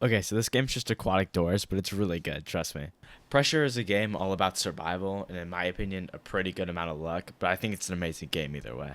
Okay, so this game's just aquatic doors, but it's really good, trust me. Pressure is a game all about survival, and in my opinion, a pretty good amount of luck, but I think it's an amazing game either way.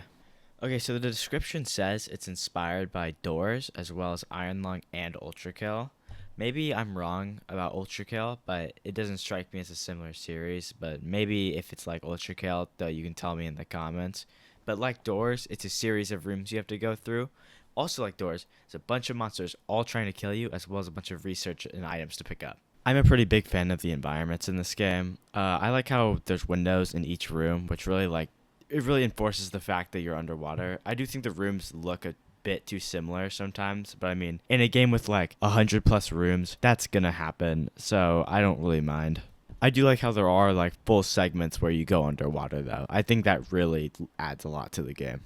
Okay, so the description says it's inspired by Doors, as well as Iron Lung and Ultra Kill. Maybe I'm wrong about Ultra Kill, but it doesn't strike me as a similar series, but maybe if it's like Ultra Kill, though, you can tell me in the comments. But like Doors, it's a series of rooms you have to go through. Also like Doors, it's a bunch of monsters all trying to kill you, as well as a bunch of research and items to pick up. I'm a pretty big fan of the environments in this game. I like how there's windows in each room, which it really enforces the fact that you're underwater. I do think the rooms look a bit too similar sometimes, but I mean, in a game with like 100 plus rooms, that's gonna happen, so I don't really mind. I do like how there are like full segments where you go underwater though. I think that really adds a lot to the game.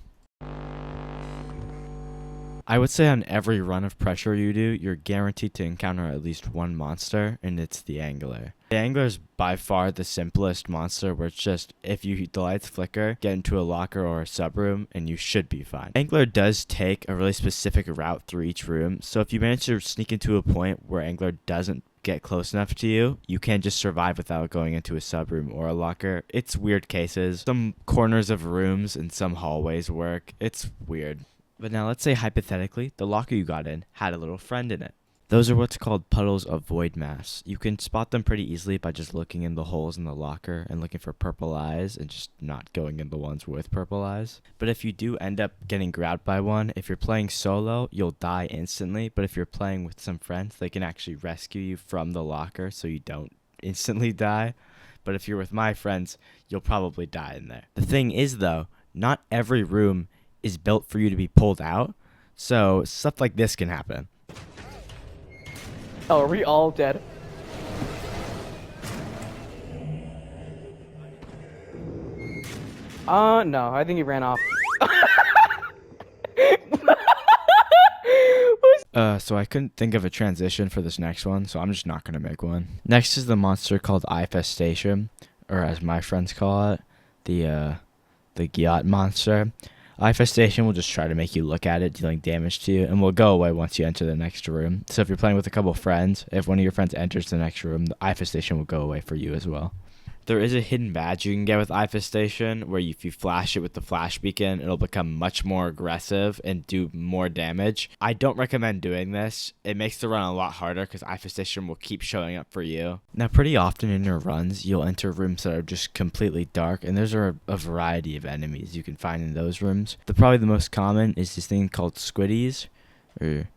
I would say on every run of pressure you do, you're guaranteed to encounter at least one monster, and it's the angler. The angler is by far the simplest monster, where it's just, if the lights flicker, get into a locker or a sub room, and you should be fine. Angler does take a really specific route through each room, so if you manage to sneak into a point where angler doesn't get close enough to you, you can just survive without going into a sub room or a locker. It's weird cases. Some corners of rooms and some hallways work. It's weird. But now let's say hypothetically, the locker you got in had a little friend in it. Those are what's called puddles of void mass. You can spot them pretty easily by just looking in the holes in the locker and looking for purple eyes and just not going in the ones with purple eyes. But if you do end up getting grabbed by one, if you're playing solo, you'll die instantly. But if you're playing with some friends, they can actually rescue you from the locker so you don't instantly die. But if you're with my friends, you'll probably die in there. The thing is though, not every room is built for you to be pulled out, so stuff like this can happen. Oh, are we all dead? No, I think he ran off. So I couldn't think of a transition for this next one, so I'm just not gonna make one. Next is the monster called Infestation, or as my friends call it, the Gyat monster. Infestation will just try to make you look at it, dealing damage to you, and will go away once you enter the next room. So if you're playing with a couple friends, if one of your friends enters the next room, the Infestation will go away for you as well. There is a hidden badge you can get with Infestation, where if you flash it with the flash beacon, it'll become much more aggressive and do more damage. I don't recommend doing this. It makes the run a lot harder because Infestation will keep showing up for you. Now, pretty often in your runs, you'll enter rooms that are just completely dark, and there's a variety of enemies you can find in those rooms. Probably the most common is this thing called squiddies, or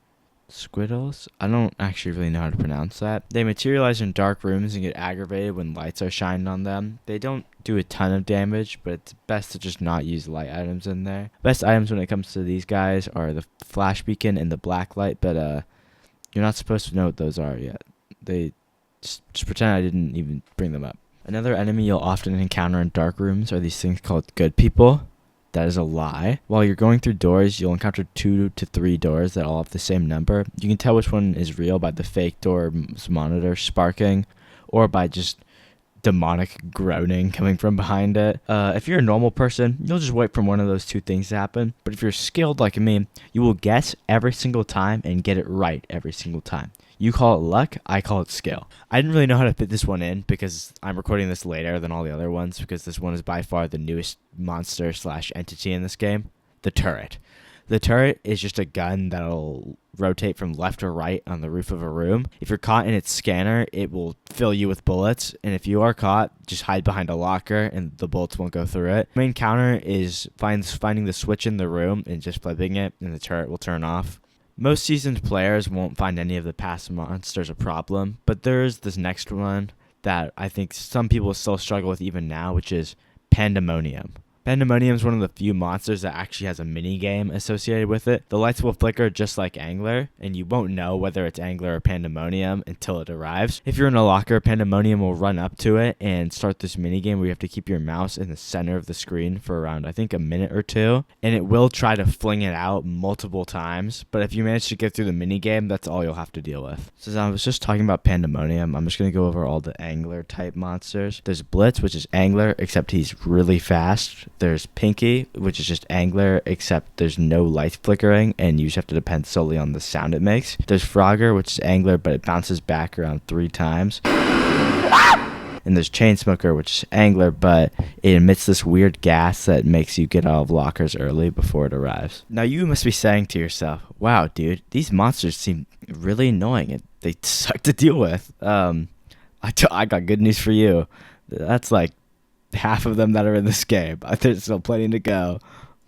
squiddles? I don't actually really know how to pronounce that. They materialize in dark rooms and get aggravated when lights are shined on them. They don't do a ton of damage, but it's best to just not use light items in there. Best items when it comes to these guys are the flash beacon and the black light, but you're not supposed to know what those are yet. They just pretend I didn't even bring them up. Another enemy you'll often encounter in dark rooms are these things called good people. That is a lie. While you're going through doors, you'll encounter 2 to 3 doors that all have the same number. You can tell which one is real by the fake door's monitor sparking, or by just demonic groaning coming from behind it. If you're a normal person, you'll just wait for one of those 2 things to happen. But if you're skilled like me, you will guess every single time and get it right every single time. You call it luck, I call it skill. I didn't really know how to fit this one in because I'm recording this later than all the other ones, because this one is by far the newest monster / entity in this game, the turret. The turret is just a gun that'll rotate from left to right on the roof of a room. If you're caught in its scanner, it will fill you with bullets, and if you are caught, just hide behind a locker and the bullets won't go through it. The main counter is finding the switch in the room and just flipping it, and the turret will turn off. Most seasoned players won't find any of the past monsters a problem, but there's this next one that I think some people still struggle with even now, which is Pandemonium. Pandemonium is one of the few monsters that actually has a mini game associated with it. The lights will flicker just like Angler, and you won't know whether it's Angler or Pandemonium until it arrives. If you're in a locker, Pandemonium will run up to it and start this mini game where you have to keep your mouse in the center of the screen for around, I think, a minute or 2, and it will try to fling it out multiple times, but if you manage to get through the mini game, that's all you'll have to deal with. Since I was just talking about Pandemonium, I'm just going to go over all the Angler type monsters. There's Blitz, which is Angler, except he's really fast. There's Pinky, which is just Angler, except there's no light flickering, and you just have to depend solely on the sound it makes. There's Frogger, which is Angler, but it bounces back around 3 times. And there's Chainsmoker, which is Angler, but it emits this weird gas that makes you get out of lockers early before it arrives. Now you must be saying to yourself, wow, dude, these monsters seem really annoying and they suck to deal with. I got good news for you. That's like half of them that are in this game. There's still plenty to go.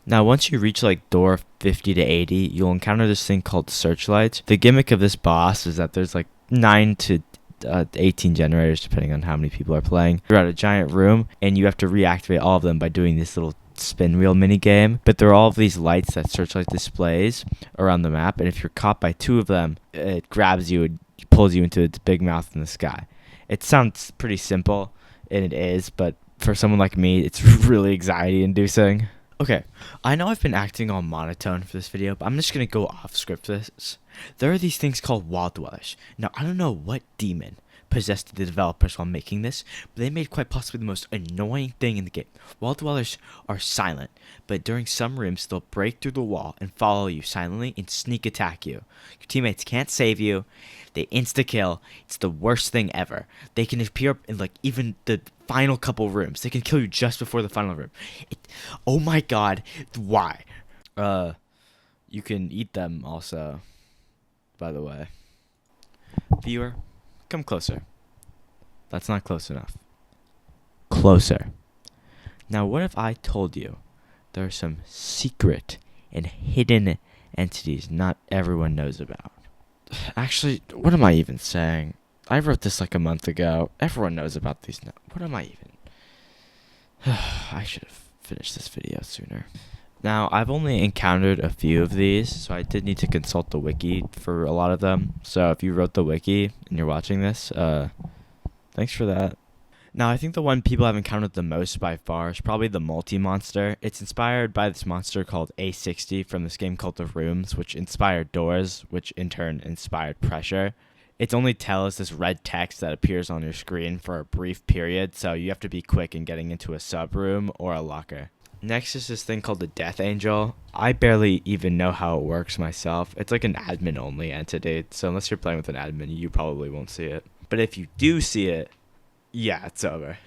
Now, once you reach like door 50 to 80, you'll encounter this thing called searchlights. The gimmick of this boss is that there's like 9 to 18 generators, depending on how many people are playing. You're at a giant room, and you have to reactivate all of them by doing this little spin wheel mini game. But there are all of these lights that searchlight displays around the map, and if you're caught by 2 of them, it grabs you and pulls you into its big mouth in the sky. It sounds pretty simple, and it is, but for someone like me, it's really anxiety-inducing. Okay, I know I've been acting all monotone for this video, but I'm just going to go off script for this. There are these things called wall dwellers. Now, I don't know what demon possessed the developers while making this, but they made quite possibly the most annoying thing in the game. Wall dwellers are silent, but during some rooms, they'll break through the wall and follow you silently and sneak attack you. Your teammates can't save you. They insta-kill. It's the worst thing ever. They can appear in like even the final couple rooms. They can kill you just before the final room. Oh my god, why? You can eat them also, by the way. Viewer, come closer. That's not close enough. Closer. Now, what if I told you there are some secret and hidden entities not everyone knows about? Actually, what am I even saying? I wrote this like a month ago. Everyone knows about these now. What am I even? I should have finished this video sooner. Now, I've only encountered a few of these, so I did need to consult the wiki for a lot of them. So if you wrote the wiki and you're watching this, thanks for that. Now, I think the one people have encountered the most by far is probably the multi-monster. It's inspired by this monster called A60 from this game called The Rooms, which inspired Doors, which in turn inspired Pressure. Its only tell is this red text that appears on your screen for a brief period, so you have to be quick in getting into a sub-room or a locker. Next is this thing called the Death Angel. I barely even know how it works myself. It's like an admin-only entity, so unless you're playing with an admin, you probably won't see it. But if you do see it, yeah, it's over.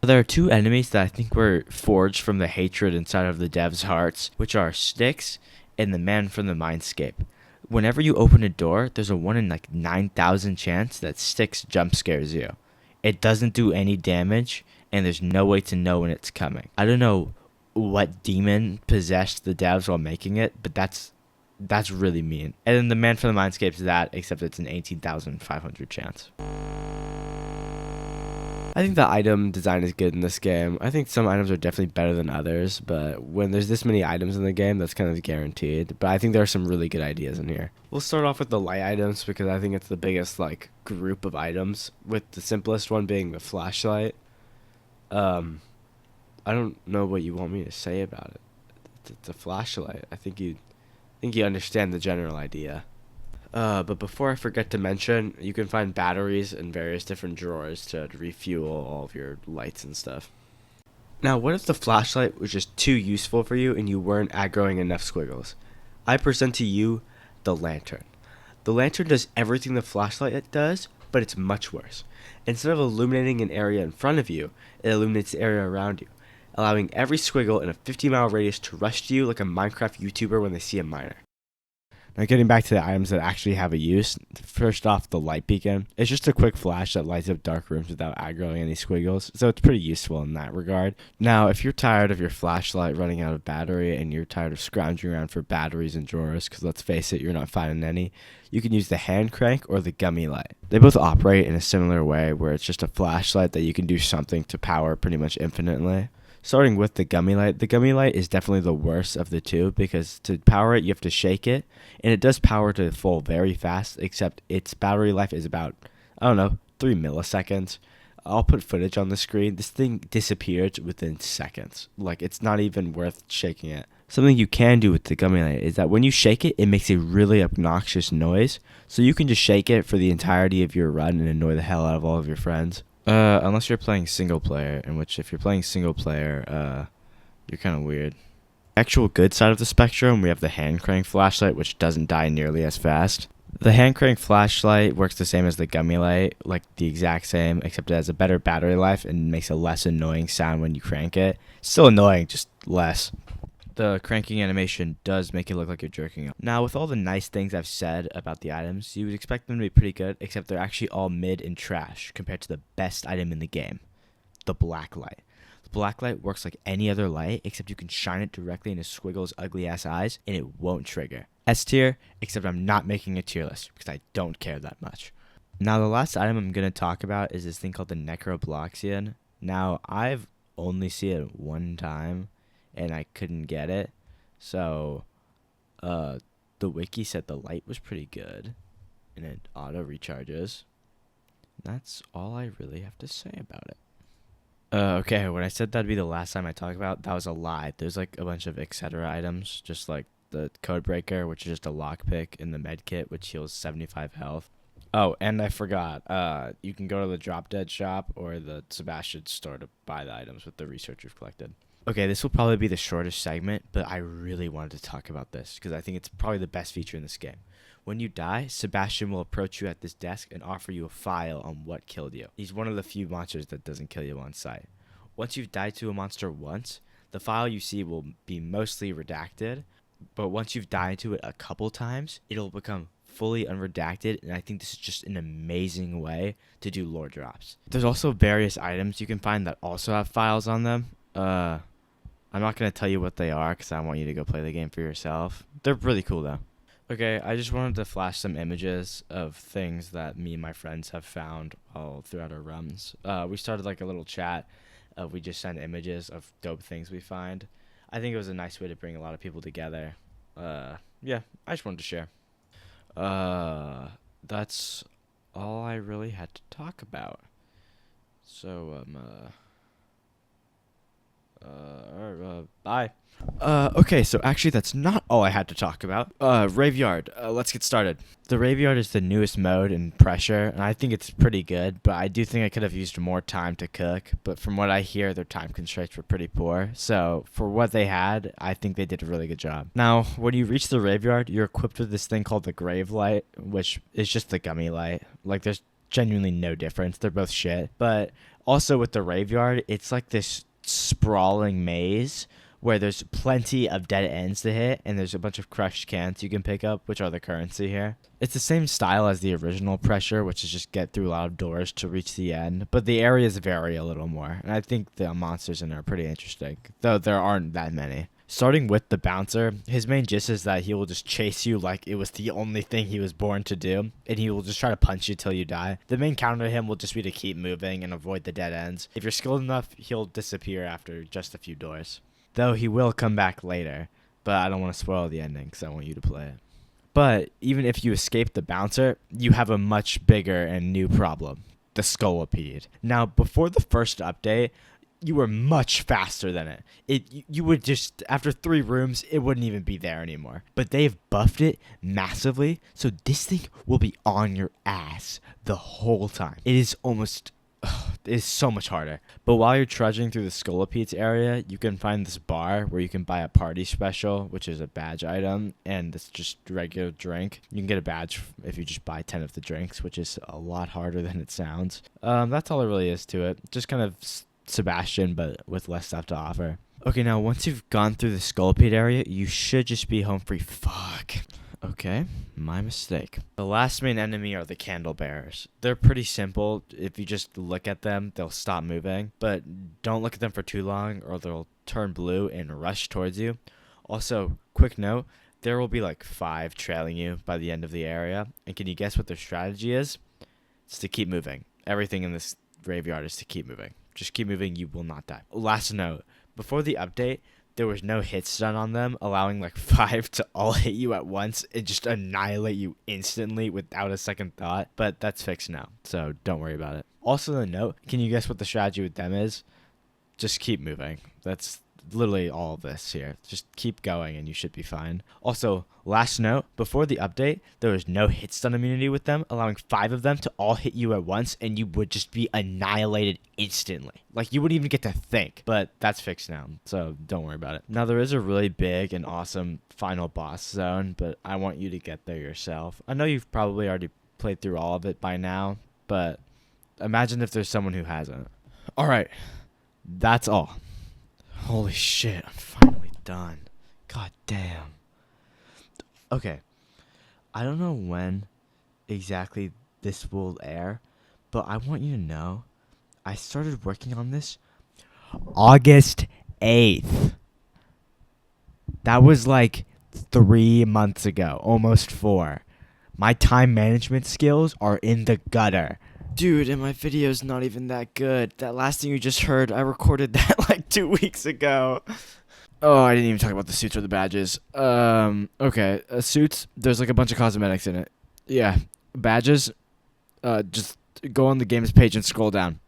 There are 2 enemies that I think were forged from the hatred inside of the devs' hearts, which are Styx and the man from the Mindscape. Whenever you open a door, there's a 1 in like 9,000 chance that Styx jump scares you. It doesn't do any damage, and there's no way to know when it's coming. I don't know what demon possessed the devs while making it, but that's really mean. And then the man from the Mindscape is that, except it's an 18,500 chance. I think the item design is good in this game. I think some items are definitely better than others, but when there's this many items in the game, that's kind of guaranteed. But I think there are some really good ideas in here. We'll start off with the light items because I think it's the biggest like group of items, with the simplest one being the flashlight. I don't know what you want me to say about it. It's a flashlight. I think you understand the general idea. But before I forget to mention, you can find batteries in various different drawers to refuel all of your lights and stuff. Now, what if the flashlight was just too useful for you and you weren't aggroing enough squiggles? I present to you the lantern. The lantern does everything the flashlight does, but it's much worse. Instead of illuminating an area in front of you, it illuminates the area around you, allowing every squiggle in a 50-mile radius to rush to you like a Minecraft YouTuber when they see a miner. Now, getting back to the items that actually have a use, first off, the light beacon. It's just a quick flash that lights up dark rooms without aggroing any squiggles, so it's pretty useful in that regard. Now, if you're tired of your flashlight running out of battery and you're tired of scrounging around for batteries and drawers, because let's face it, you're not finding any, you can use the hand crank or the gummy light. They both operate in a similar way, where it's just a flashlight that you can do something to power pretty much infinitely. Starting with the gummy light is definitely the worst of the 2 because to power it, you have to shake it, and it does power to full very fast, except its battery life is about, 3 milliseconds. I'll put footage on the screen. This thing disappeared within seconds. Like, it's not even worth shaking it. Something you can do with the gummy light is that when you shake it, it makes a really obnoxious noise, so you can just shake it for the entirety of your run and annoy the hell out of all of your friends. Unless you're playing single player, in which if you're playing single player, You're kind of weird. Actual good side of the spectrum, we have the hand crank flashlight, which doesn't die nearly as fast. The hand crank flashlight works the same as the gummy light, like the exact same, except it has a better battery life and makes a less annoying sound when you crank it. Still annoying, just less. The cranking animation does make it look like you're jerking off. Now, with all the nice things I've said about the items, you would expect them to be pretty good, except they're actually all mid and trash compared to the best item in the game, the black light. The black light works like any other light, except you can shine it directly into Squiggle's ugly ass eyes, and it won't trigger. S tier, except I'm not making a tier list, because I don't care that much. Now, the last item I'm going to talk about is this thing called the Necrobloxian. Now, I've only seen it one time, and I couldn't get it. So, the wiki said the light was pretty good, and it auto recharges. That's all I really have to say about it. Okay, when I said that'd be the last time I talk about, that was a lie. There's like a bunch of etc. items, just like the code breaker, which is just a lockpick, and the med kit, which heals 75 health. Oh, and I forgot. You can go to the Drop Dead shop or the Sebastian store to buy the items with the research you've collected. Okay, this will probably be the shortest segment, but I really wanted to talk about this because I think it's probably the best feature in this game. When you die, Sebastian will approach you at this desk and offer you a file on what killed you. He's one of the few monsters that doesn't kill you on sight. Once you've died to a monster once, the file you see will be mostly redacted, but once you've died to it a couple times, it'll become fully unredacted, and I think this is just an amazing way to do lore drops. There's also various items you can find that also have files on them. I'm not going to tell you what they are because I want you to go play the game for yourself. They're really cool though. Okay, I just wanted to flash some images of things that me and my friends have found all throughout our runs. We started like a little chat. We just send images of dope things we find. I think it was a nice way to bring a lot of people together. Yeah, I just wanted to share. That's all I really had to talk about. So, bye. Okay, so actually that's not all I had to talk about. Raveyard. Let's get started. The Raveyard is the newest mode in Pressure, and I think it's pretty good, but I do think I could have used more time to cook, but from what I hear, their time constraints were pretty poor, so for what they had, I think they did a really good job. Now, when you reach the Raveyard, you're equipped with this thing called the Grave Light, which is just the gummy light. Like, there's genuinely no difference. They're both shit. But also with the Raveyard, it's like this sprawling maze where there's plenty of dead ends to hit, and there's a bunch of crushed cans you can pick up, which are the currency here. It's the same style as the original Pressure, which is just get through a lot of doors to reach the end, but the areas vary a little more, and I think the monsters in there are pretty interesting, though there aren't that many. Starting with the Bouncer, his main gist is that he will just chase you like it was the only thing he was born to do, and he will just try to punch you till you die. The main counter to him will just be to keep moving and avoid the dead ends. If you're skilled enough, he'll disappear after just a few doors. Though he will come back later, but I don't want to spoil the ending because I want you to play it. But even if you escape the Bouncer, you have a much bigger and new problem, the Scolipede. Now, before the first update, you were much faster than it. You would just, after 3 rooms, it wouldn't even be there anymore. But they've buffed it massively, so this thing will be on your ass the whole time. It is so much harder. But while you're trudging through the Scolipedes area, you can find this bar where you can buy a party special, which is a badge item, and it's just regular drink. You can get a badge if you just buy 10 of the drinks, which is a lot harder than it sounds. That's all there really is to it. Just kind of Sebastian, but with less stuff to offer. Okay, now once you've gone through the Scolipede area, you should just be home free. Fuck. Okay, my mistake. The last main enemy are the candle bearers. They're pretty simple. If you just look at them, they'll stop moving. But don't look at them for too long or they'll turn blue and rush towards you. Also, quick note, there will be like 5 trailing you by the end of the area. And can you guess what their strategy is? It's to keep moving. Everything in this graveyard is to keep moving. Just keep moving, you will not die. Last note, before the update, there was no hit stun on them, allowing like 5 to all hit you at once and just annihilate you instantly without a second thought. But that's fixed now, so don't worry about it. Also, the note, can you guess what the strategy with them is? Just keep moving. That's literally all of this here. Just keep going and you should be fine. Also, last note, before the update, there was no hit stun immunity with them, allowing 5 of them to all hit you at once, and you would just be annihilated instantly. Like, you wouldn't even get to think. But that's fixed now, so don't worry about it. Now, there is a really big and awesome final boss zone, but I want you to get there yourself. I know you've probably already played through all of it by now, but imagine if there's someone who hasn't. Alright, that's all. Holy shit, I'm finally done. God damn. Okay, I don't know when exactly this will air, but I want you to know I started working on this August 8th. That was like 3 months ago, almost 4. My time management skills are in the gutter. Dude, and my video's not even that good. That last thing you just heard, I recorded that like 2 weeks ago. Oh, I didn't even talk about the suits or the badges. Okay. Suits, there's like a bunch of cosmetics in it. Yeah. Badges, just go on the games page and scroll down.